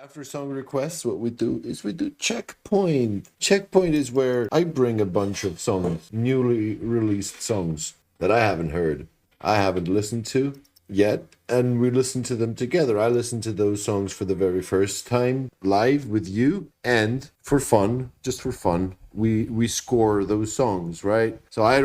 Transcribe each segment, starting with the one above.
After song requests, what we do is we do checkpoint. Checkpoint is where I bring a bunch of songs, newly released songs that I haven't heard, I haven't listened to yet, and we listen to them together. I listen to those songs for the very first time live with you, and for fun, just for fun, we score those songs, right? So I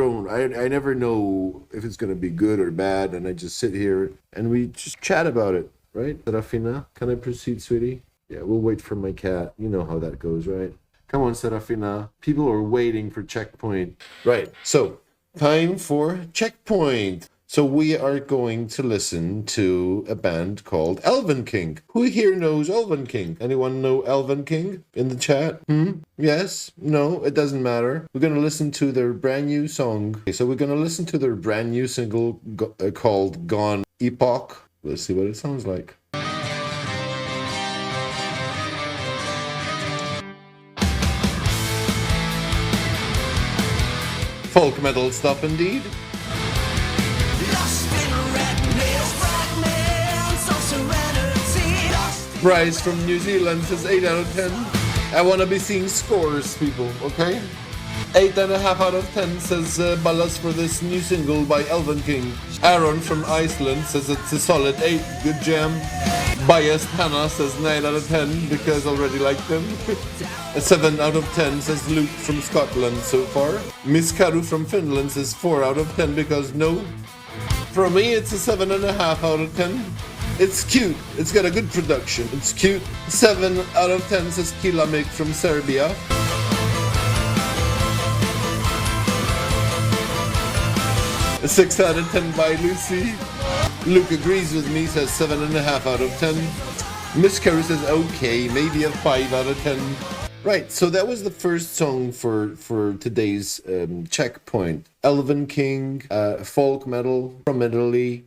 never know if it's gonna be good or bad, and I just sit here and we just chat about it. Right, Serafina? Can I proceed, sweetie? Yeah, we'll wait for my cat. You know how that goes, right? Come on, Serafina. People are waiting for checkpoint. Right, so time for checkpoint. So we are going to listen to a band called Elven King. Who here knows Elven King? Anyone know Elven King in the chat? Yes? No? It doesn't matter. We're going to listen to their brand new song. Okay, so we're going to listen to their brand new single called Gone Epoch. Let's see what it sounds like. Folk metal stuff indeed. Bryce from New Zealand says 8 out of 10. I want to be seeing scores, people, okay? 8.5 out of 10 says Ballas for this new single by Elven King. Aaron from Iceland says it's a solid 8, good jam. Biased Hannah says 9 out of 10 because already like them. A 7 out of 10 says Luke from Scotland so far. Miss Karu from Finland says 4 out of 10 because no. For me it's a 7.5 out of 10. It's cute, it's got a good production, it's cute. 7 out of 10 says Kilamik from Serbia. A 6 out of 10 by Lucy. Luke agrees with me, says 7.5 out of 10. Miss Carey says okay, maybe a 5 out of 10. Right, so that was the first song for today's checkpoint. Elven King, folk metal from Italy,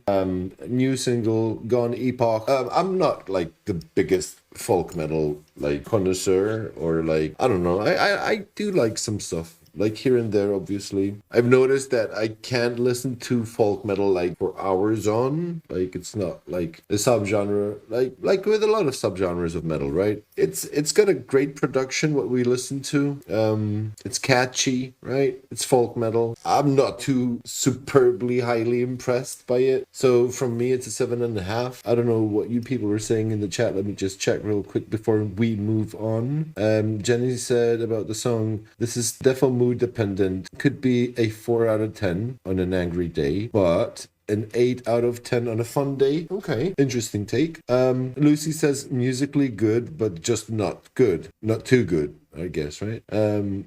new single, Gone Epoch. I'm not like the biggest folk metal like connoisseur or like, I don't know, I do like some stuff. Like here and there, obviously. I've noticed that I can't listen to folk metal like for hours on. Like it's not like a subgenre, like with a lot of subgenres of metal, right? It's got a great production. What we listen to, it's catchy, right? It's folk metal. I'm not too superbly highly impressed by it. So from me, it's a 7.5. I don't know what you people were saying in the chat. Let me just check real quick before we move on. Jenny said about the song, this is definitely mood dependent. Could be a 4 out of 10 on an angry day, but an 8 out of 10 on a fun day. Okay, interesting take. Lucy says musically good, but just not good. Not too good, I guess, right?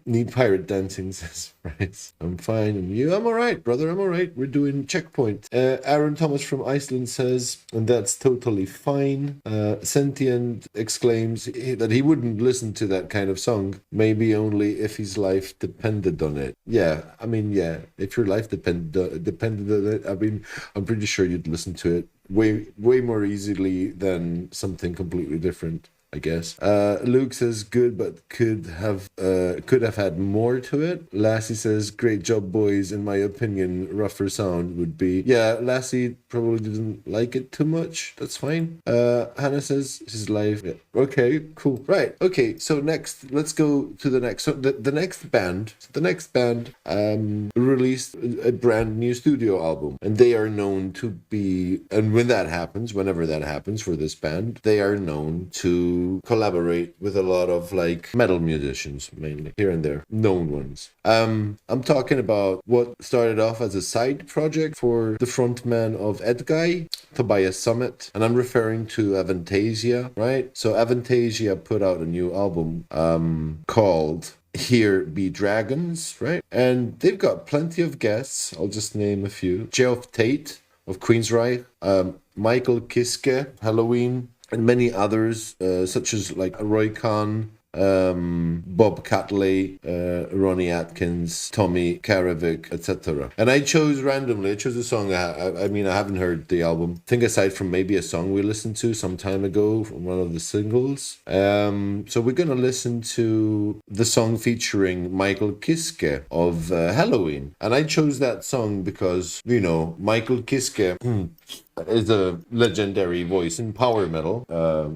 Need pirate dancing, says Bryce. I'm fine, and you? I'm alright, brother, I'm alright. We're doing checkpoint. Aaron Thomas from Iceland says, and that's totally fine. Sentient exclaims that he wouldn't listen to that kind of song, maybe only if his life depended on it. Yeah, I mean, yeah, if your life depended on it, I mean, I'm pretty sure you'd listen to it way more easily than something completely different, I guess. Luke says good, but could have had more to it. Lassie says great job, boys. In my opinion, rougher sound would be. Yeah, Lassie probably didn't like it too much. That's fine. Hannah says his life. Yeah. Okay, cool. Right. Okay. So next, let's go to the next. So the next band released a brand new studio album, and they are known to be. And when that happens, whenever that happens for this band, they are known to collaborate with a lot of like metal musicians, mainly here and there, known ones. I'm talking about what started off as a side project for the frontman of Edguy, Tobias Summit, and I'm referring to Avantasia, right? So Avantasia put out a new album called Here Be Dragons, right? And they've got plenty of guests. I'll just name a few. Geoff Tate of Queensryche, Michael Kiske, Halloween, and many others, such as like Roy Khan, Bob Catley, Ronnie Atkins, Tommy Karavik, etc. And I chose a song. I mean, I haven't heard the album. I think aside from maybe a song we listened to some time ago from one of the singles. So we're gonna listen to the song featuring Michael Kiske of Halloween. And I chose that song because, you know, Michael Kiske is a legendary voice in power metal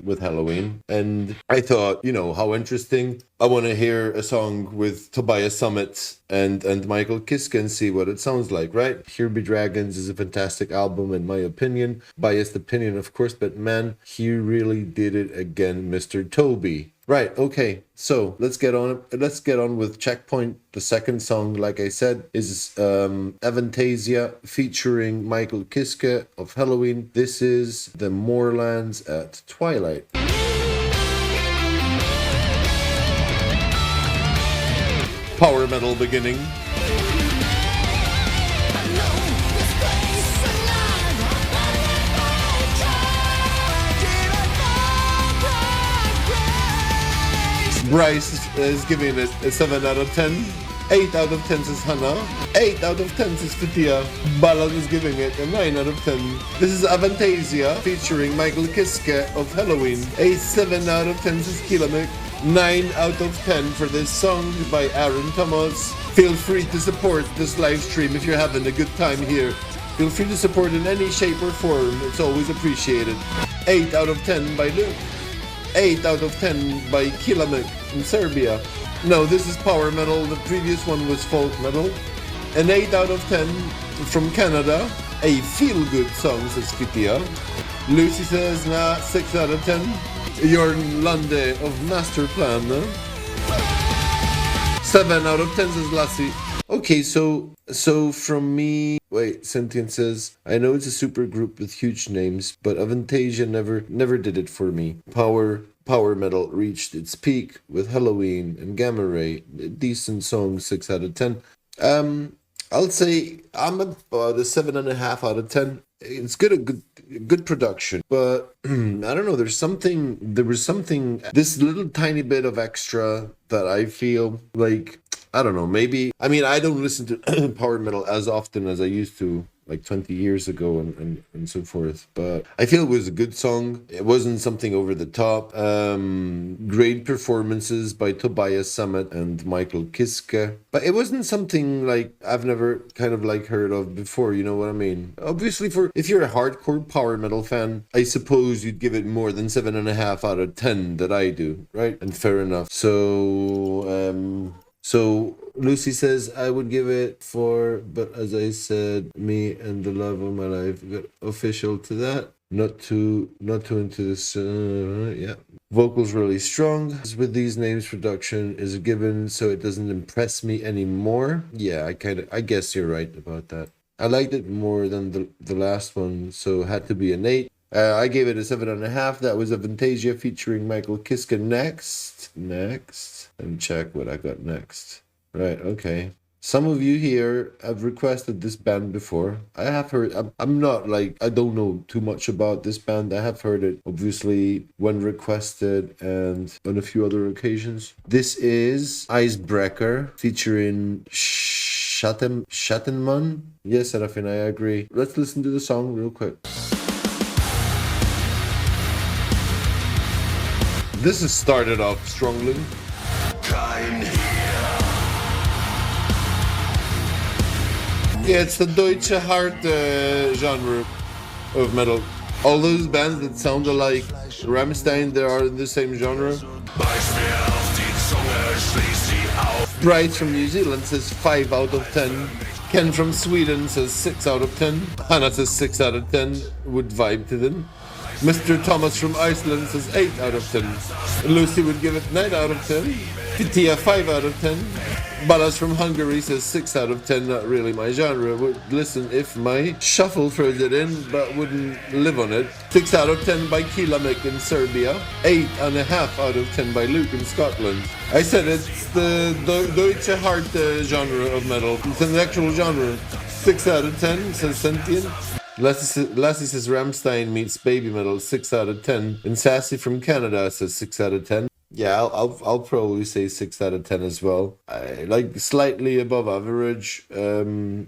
with Halloween. And I thought, how interesting. I want to hear a song with Tobias Summit and Michael Kiske and see what it sounds like, right? Here Be Dragons is a fantastic album, in my opinion. Biased opinion, of course, but man, he really did it again, Mr. Toby. Right, okay, so let's get on with Checkpoint. The second song, like I said, is Avantasia featuring Michael Kiske of Halloween. This is The Moorlands at Twilight. Power metal beginning. Bryce is giving it a 7 out of 10. 8 out of 10 is Hannah. 8 out of 10 is Fitia. Ballad is giving it a 9 out of 10. This is Avantasia featuring Michael Kiske of Halloween. A 7 out of 10 is Kilamek. 9 out of 10 for this song by Aaron Thomas. Feel free to support this live stream if you're having a good time here. Feel free to support in any shape or form. It's always appreciated. 8 out of 10 by Luke. 8 out of 10 by Kilamek in Serbia. No, this is power metal. The previous one was folk metal. An 8 out of 10 from Canada. A feel-good song, says Fitia. Lucy says, 6 out of 10. Jörn Lande of Masterplan. 7 out of 10 says Lassie. Okay, so from me... Wait, Sentient says, I know it's a super group with huge names, but Avantasia never did it for me. Power metal reached its peak with Halloween and Gamma Ray. Decent song, 6 out of 10. I'll say I'm about a 7.5 out of 10. It's good production, but I don't know. There was something. This little tiny bit of extra that I feel like, I don't know. Maybe, I mean, I don't listen to power metal as often as I used to, like 20 years ago and so forth. But I feel it was a good song. It wasn't something over the top. Great performances by Tobias Summit and Michael Kiske. But it wasn't something like I've never kind of like heard of before, you know what I mean? Obviously, if you're a hardcore power metal fan, I suppose you'd give it more than 7.5 out of 10 that I do, right? And fair enough. So Lucy says, I would give it 4, but as I said, me and the love of my life got official to that. Not too into this, yeah. Vocals really strong. With these names, production is a given, so it doesn't impress me anymore. Yeah, I guess you're right about that. I liked it more than the last one, so it had to be an 8. I gave it a 7.5. That was Avantasia featuring Michael Kiske. Next. And check what I got next. Right, okay. Some of you here have requested this band before. I have heard, I'm not like, I don't know too much about this band. I have heard it, obviously, when requested and on a few other occasions. This is Icebreaker featuring Schattenmann. Yes, Serafin, I agree. Let's listen to the song real quick. This has started off strongly. Yeah, it's the Deutsche Hart genre of metal. All those bands that sound alike, Rammstein, they are in the same genre. Bryce from New Zealand says 5 out of 10. Ken from Sweden says 6 out of 10. Hannah says 6 out of 10. Would vibe to them. Mr. Thomas from Iceland says 8 out of 10. Lucy would give it 9 out of 10. Fitia 5 out of 10. Balas from Hungary says 6 out of 10. Not really my genre. Would listen if my shuffle throws it in, but wouldn't live on it. 6 out of 10 by Kilamek in Serbia. 8.5 out of 10 by Luke in Scotland. I said it's the Deutsche Hart genre of metal. It's an actual genre. 6 out of 10 says Sentient. Lassie says Rammstein meets baby metal, 6 out of 10. And Sassy from Canada says 6 out of 10. Yeah, I'll probably say 6 out of 10 as well. I like slightly above average,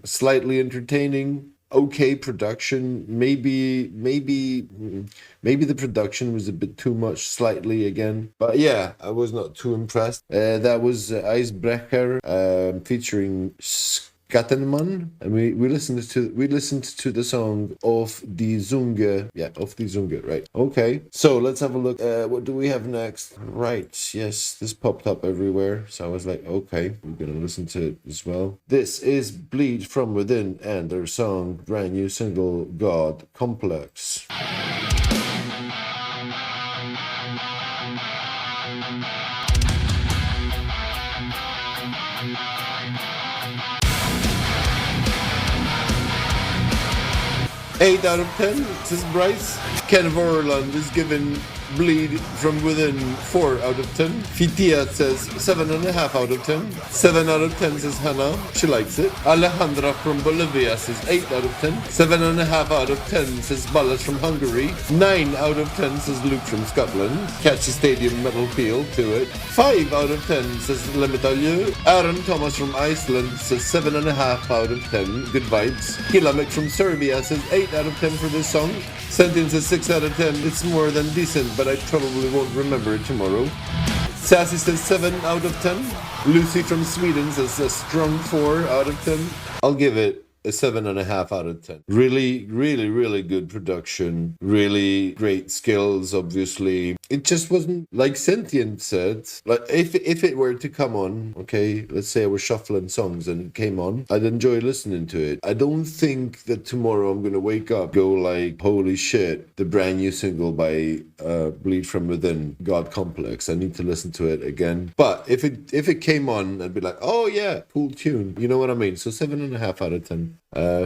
slightly entertaining, okay production. Maybe the production was a bit too much slightly again. But yeah, I was not too impressed. That was Icebreaker featuring Gattenman, and we listened to the song Of die Zunge. Yeah, Of die Zunge, right. Okay, so let's have a look. What do we have next? Right, yes, this popped up everywhere, so I was like, okay, we're gonna listen to it as well. This is Bleed From Within and their song, brand new single, God Complex. 8 out of 10, says Bryce. Ken Vorland is given Bleed From Within 4 out of 10. Fitia says 7.5 out of 10. 7 out of 10 says Hannah. She likes it. Alejandra from Bolivia says 8 out of 10. 7.5 out of 10 says Ballas from Hungary. 9 out of 10 says Luke from Scotland. Catchy Stadium metal feel to it. 5 out of 10 says Le Metalleux. Aaron Thomas from Iceland says 7.5 out of 10. Good vibes. Kilamek from Serbia says 8 out of 10 for this song. Sentin says 6 out of 10. It's more than decent, but I probably won't remember it tomorrow. Sassy says 7 out of 10. Lucy from Sweden says a strong 4 out of 10. I'll give it a 7.5 out of 10. Really, really, really good production. Really great skills, obviously. It just wasn't, like Sentient said, like if it were to come on, okay, let's say I was shuffling songs and it came on, I'd enjoy listening to it. I don't think that tomorrow I'm gonna wake up, go like, holy shit, the brand new single by Bleed From Within, God Complex. I need to listen to it again. But if it came on, I'd be like, oh yeah, cool tune. You know what I mean? So 7.5 out of 10.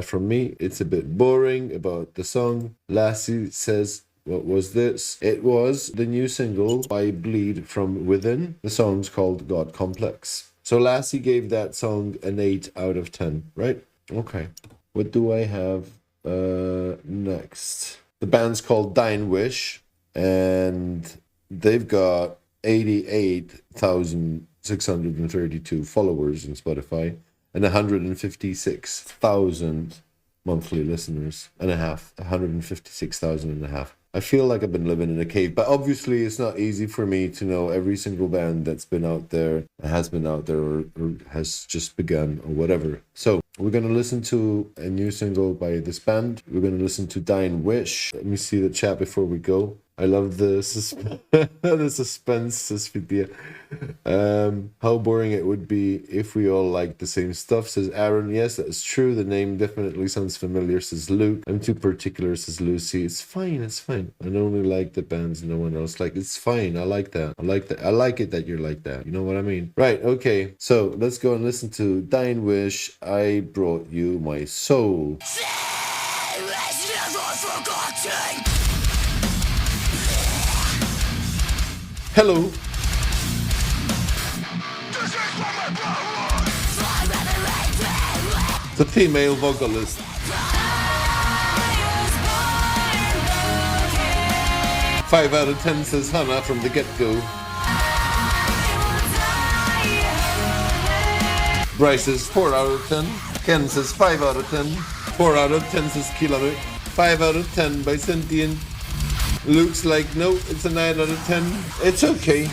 From me, it's a bit boring about the song. Lassie says, what was this? It was the new single by Bleed From Within. The song's called God Complex. So Lassie gave that song an 8 out of 10, right? Okay. What do I have next? The band's called Dying Wish, and they've got 88,632 followers on Spotify and 156,000 monthly listeners and a half. 156,000 and a half. I feel like I've been living in a cave, but obviously it's not easy for me to know every single band that's been out there, has been out there, or has just begun, or whatever. So we're going to listen to a new single by this band. We're going to listen to Dying Wish. Let me see the chat before we go. I love the the suspense, says Fitia. How boring it would be if we all liked the same stuff, says Aaron. Yes, that's true. The name definitely sounds familiar, says Luke. I'm too particular, says Lucy. It's fine, it's fine. I only like the bands no one else like. It's fine. I like that. I like that. I like it that you're like that. You know what I mean? Right, okay. So let's go and listen to Dying Wish. I brought you my soul. Hello. The female vocalist. 5 out of 10 says Hannah from the get-go. Bryce says 4 out of 10. Ken says 5 out of 10. 4 out of 10 says Kilamek. 5 out of 10 by Sentient. Luke's like, no, it's a 9 out of 10. It's okay.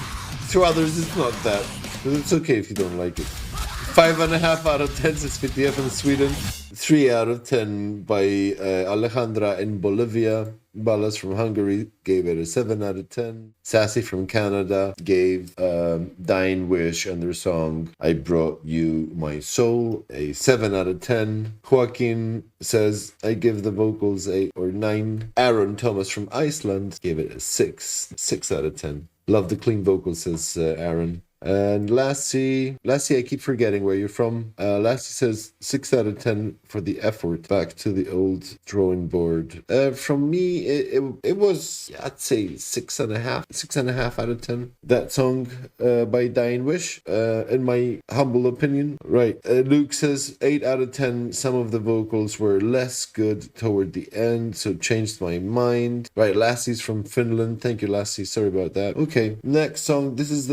To others, it's not that. But it's okay if you don't like it. 5.5 out of 10 says Fitia from Sweden. 3 out of 10 by Alejandra in Bolivia. Ballas from Hungary gave it a 7 out of 10. Sassy from Canada gave Dying Wish and their song I Brought You My Soul a 7 out of 10. Joaquin says I give the vocals 8 or 9. Aaron Thomas from Iceland gave it a 6 out of 10. Love the clean vocals, says Aaron. And Lassie, I keep forgetting where you're from. Lassie says 6 out of 10 for the effort. Back to the old drawing board. From me, it was, I'd say 6.5 out of 10. That song by Dying Wish, in my humble opinion. Right. Luke says 8 out of 10. Some of the vocals were less good toward the end, so changed my mind. Right. Lassie's from Finland. Thank you, Lassie. Sorry about that. Okay. Next song. This was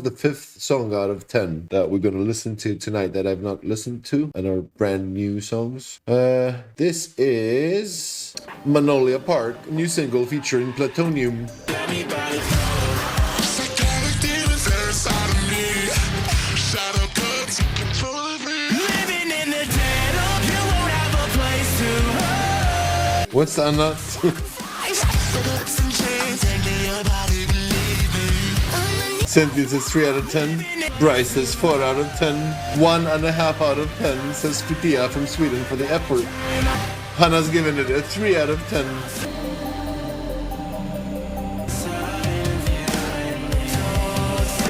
the 5th song out of 10 that we're going to listen to tonight that I've not listened to and are brand new songs. This is Magnolia Park, new single featuring Plutonium. Living in the What's Anna? Cynthia says 3 out of 10. Bryce says 4 out of 10. 1.5 out of 10 says Fitia from Sweden for the effort. Hannah's given it a 3 out of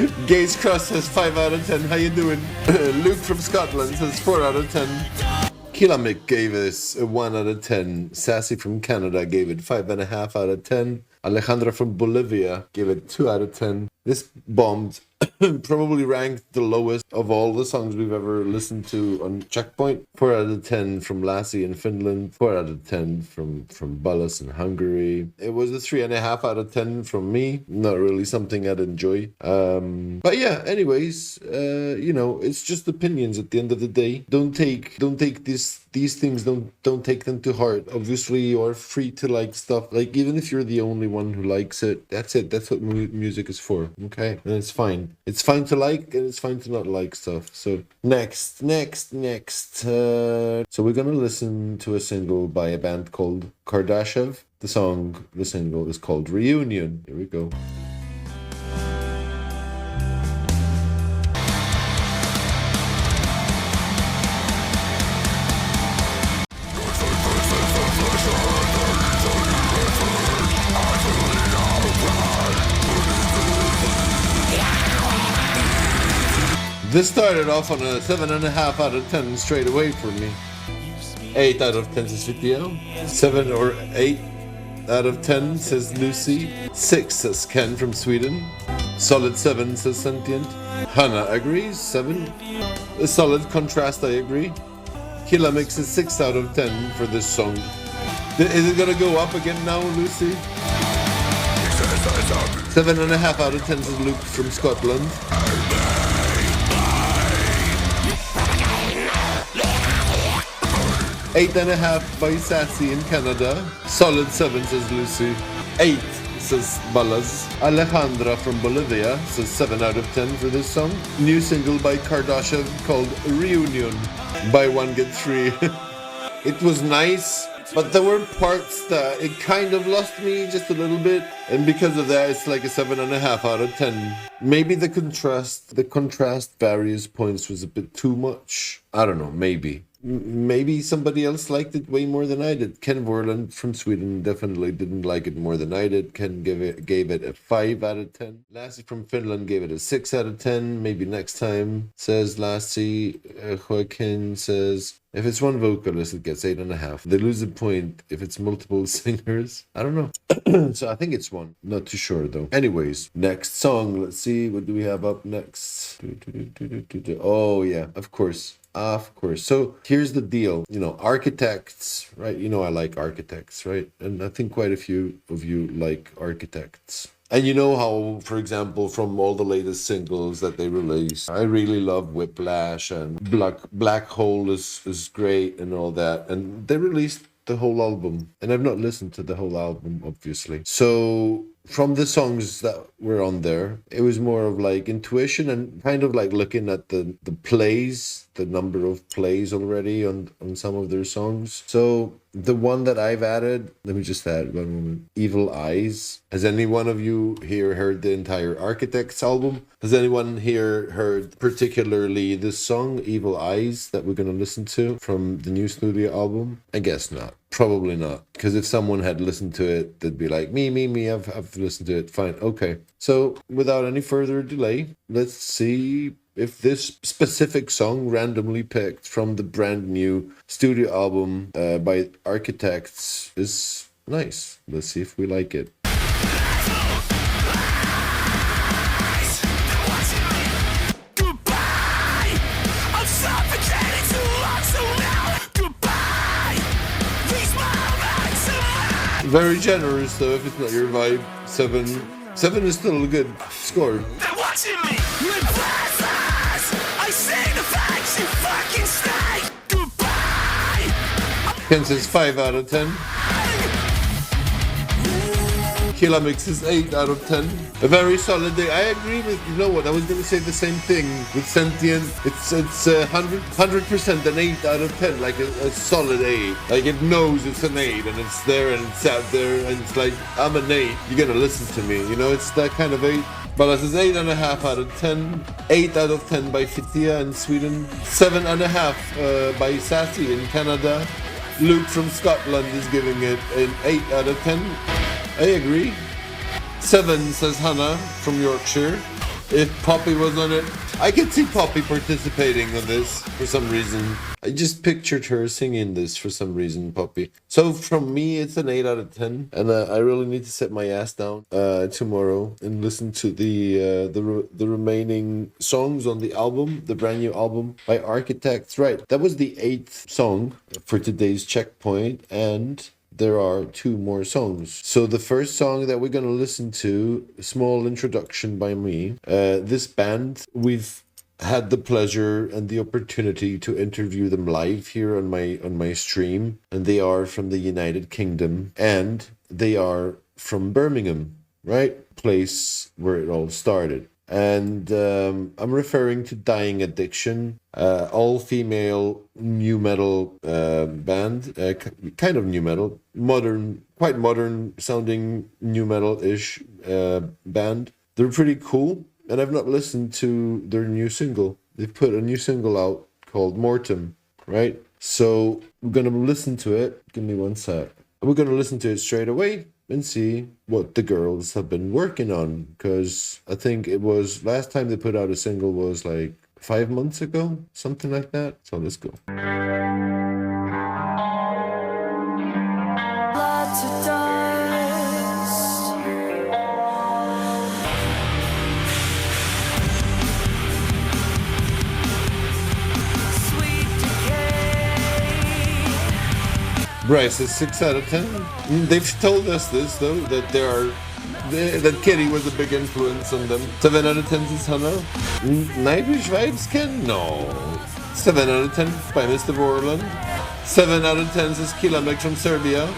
10. Gaze Cross says 5 out of 10. How you doing? Luke from Scotland says 4 out of 10. Kilamik gave us a 1 out of 10. Sassy from Canada gave it 5.5 out of 10. Alejandra from Bolivia gave it 2 out of 10. This bombed. Probably ranked the lowest of all the songs we've ever listened to on Checkpoint. 4 out of 10 from Lassie in Finland. 4 out of 10 from Ballas in Hungary. It was a 3.5 out of 10 from me. Not really something I'd enjoy. But yeah, anyways, it's just opinions at the end of the day. Don't take these things, don't take them to heart. Obviously, you are free to like stuff. Like, even if you're the only one who likes it, that's it. That's what music is for. Okay? And it's fine. It's fine to like, and it's fine to not like stuff. So next. So we're gonna listen to a single by a band called Kardashev. The single is called Reunion. Here we go. This started off on a 7.5 out of 10 straight away for me. 8 out of 10 says Video. 7 or 8 out of 10 says Lucy. 6 says Ken from Sweden. Solid 7 says Sentient. Hannah agrees. 7. A solid contrast, I agree. Kilamix is 6 out of 10 for this song. Is it gonna go up again now, Lucy? 7.5 out of 10 says Luke from Scotland. 8.5 by Sassy in Canada. Solid 7 says Lucy. 8 says Ballas. Alejandra from Bolivia says 7 out of 10 for this song. New single by Kardashev called Reunion. Buy one get 3. It was nice, but there were parts that it kind of lost me just a little bit, and because of that it's like a 7.5 out of 10. Maybe the contrast various points was a bit too much. I don't know, maybe somebody else liked it way more than I did. Ken Vorland from Sweden definitely didn't like it more than I did. Ken gave it a 5 out of 10. Lassie from Finland gave it a 6 out of 10. Maybe next time, says Lassie. Joaquin says, if it's one vocalist, it gets 8.5. They lose a point if it's multiple singers. I don't know. So I think it's one. Not too sure though. Anyways, next song. Let's see. What do we have up next? Oh yeah, of course. So here's the deal. Architects, right? I like Architects, right? And I think quite a few of you like Architects. And you know how, for example, from all the latest singles that they released, I really love Whiplash, and Black Hole is great and all that. And they released the whole album, and I've not listened to the whole album, obviously. So from the songs that were on there, it was more of like intuition and kind of like looking at the plays, the number of plays already on some of their songs. So the one that I've added, let me just add one moment. Evil Eyes. Has any one of you here heard the entire Architects album? Has anyone here heard particularly this song, Evil Eyes, that we're going to listen to from the new studio album? I guess not. Probably not. Because if someone had listened to it, they'd be like, me, I've listened to it. Fine. Okay. So without any further delay, let's see if this specific song randomly picked from the brand new studio album by Architects is nice. Let's see if we like it. Very generous though, if it's not your vibe. 7 is still a good score. They're watching me with glasses. I say the facts, you fucking stay. Goodbye. Ken says 5 out of 10. Kilamix is 8 out of 10. A very solid day. I agree with, you know what, I was going to say the same thing with Sentient. It's 100% an 8 out of 10, like a solid 8. Like it knows it's an 8 and it's there and it's out there and it's like, I'm an 8, you're going to listen to me. You know, it's that kind of 8. Ballas is 8.5 out of 10. 8 out of 10 by Fitia in Sweden. 7.5 by Sassy in Canada. Luke from Scotland is giving it an 8 out of 10. I agree. 7 says Hannah from Yorkshire. If Poppy was on it, I could see Poppy participating on this for some reason. I just pictured her singing this for some reason, Poppy. So from me, it's an 8 out of 10. And I really need to sit my ass down tomorrow and listen to the remaining songs on the album, the brand new album by Architects. Right, that was the 8th song for today's checkpoint, and there are 2 more songs. So the first song that we're going to listen to, a small introduction by me. This band, we've had the pleasure and the opportunity to interview them live here on my stream, and they are from the United Kingdom, and they are from Birmingham, right? Place where it all started. And I'm referring to Dying Addiction, all-female new metal band, kind of new metal, modern, quite modern sounding new metal-ish band. They're pretty cool, and I've not listened to their new single. They've put a new single out called Mortem, right? So we're gonna listen to it. Give me one sec. We're gonna listen to it straight away and see what the girls have been working on, because I think it was last time they put out a single was like 5 months ago, something like that. So let's go. Bryce is 6 out of 10. They've told us this though, that that Kitty was a big influence on them. 7 out of 10 is Hannah. Nightwish vibes, Ken? No. 7 out of 10 by Mr. Borland. 7 out of 10 says Kilamek from Serbia.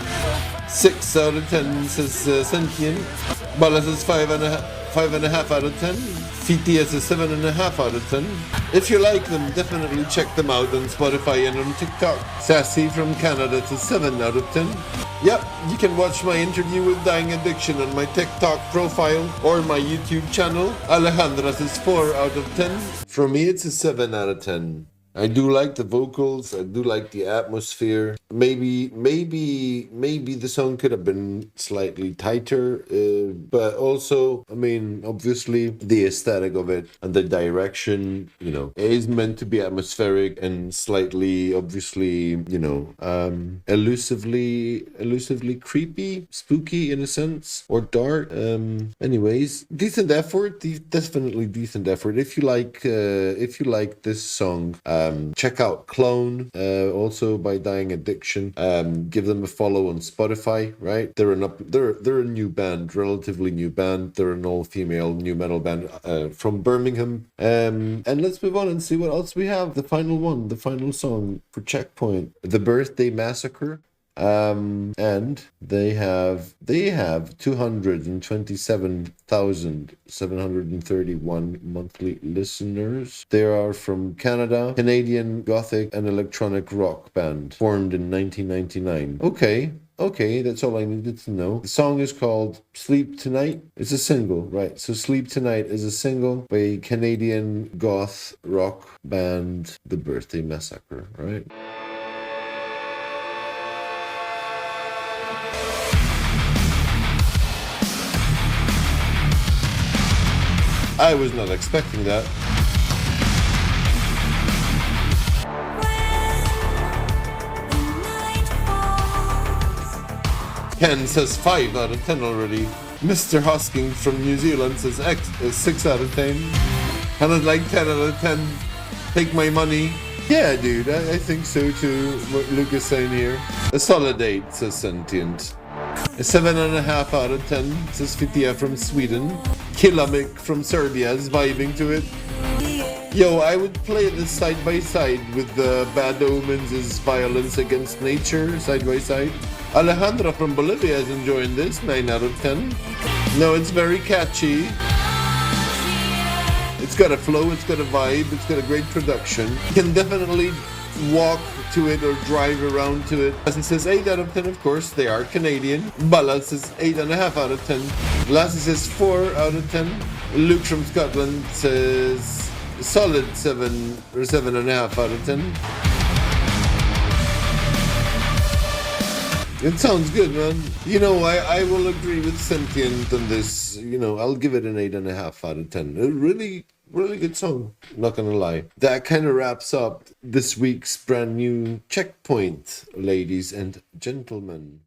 6 out of 10 says Sentient. Ballas is 5.5 out of 10. CTS is 7.5 out of 10. If you like them, definitely check them out on Spotify and on TikTok. Sassy from Canada to 7 out of 10. Yep, you can watch my interview with Dying Addiction on my TikTok profile or my YouTube channel. Alejandra's is 4 out of 10. For me, it's a 7 out of 10. I do like the vocals. I do like the atmosphere. Maybe the song could have been slightly tighter, but also, I mean, obviously the aesthetic of it and the direction, you know, is meant to be atmospheric and slightly, obviously, you know, elusively creepy, spooky in a sense, or dark. Anyways, decent effort. Definitely decent effort. If you like this song. Check out Clone, also by Dying Addiction. Give them a follow on Spotify, right? They're a new band, relatively new band. They're an all-female new metal band from Birmingham. And let's move on and see what else we have. The final song for Checkpoint, The Birthday Massacre. And they have 227,731 monthly listeners. They are from Canada, Canadian gothic and electronic rock band formed in 1999. Okay, that's all I needed to know. The song is called Sleep Tonight. It's a single, right? So Sleep Tonight is a single by Canadian goth rock band The Birthday Massacre, right? I was not expecting that. Ken says 5 out of 10 already. Mr. Hosking from New Zealand says 6 out of 10. Hannah's like 10 out of 10. Take my money. Yeah, dude, I think so too. What Luke is saying here. A solid 8, says Sentient. A 7.5 out of 10, says Fitia from Sweden. Kilamik from Serbia is vibing to it. Yo, I would play this side by side with the Bad Omens' Violence Against Nature, side by side. Alejandra from Bolivia is enjoying this, 9 out of 10. No, it's very catchy. It's got a flow, it's got a vibe, it's got a great production. You can definitely walk to it or drive around to it. As it says 8 out of 10, of course, they are Canadian. Ballad says 8.5 out of 10. Lassie says 4 out of 10. Luke from Scotland says solid 7 or 7.5 out of 10. It sounds good, man. You know, I will agree with Sentient on this. You know, I'll give it an 8.5 out of 10. A really good song, not gonna lie. That kind of wraps up this week's brand new checkpoint, ladies and gentlemen.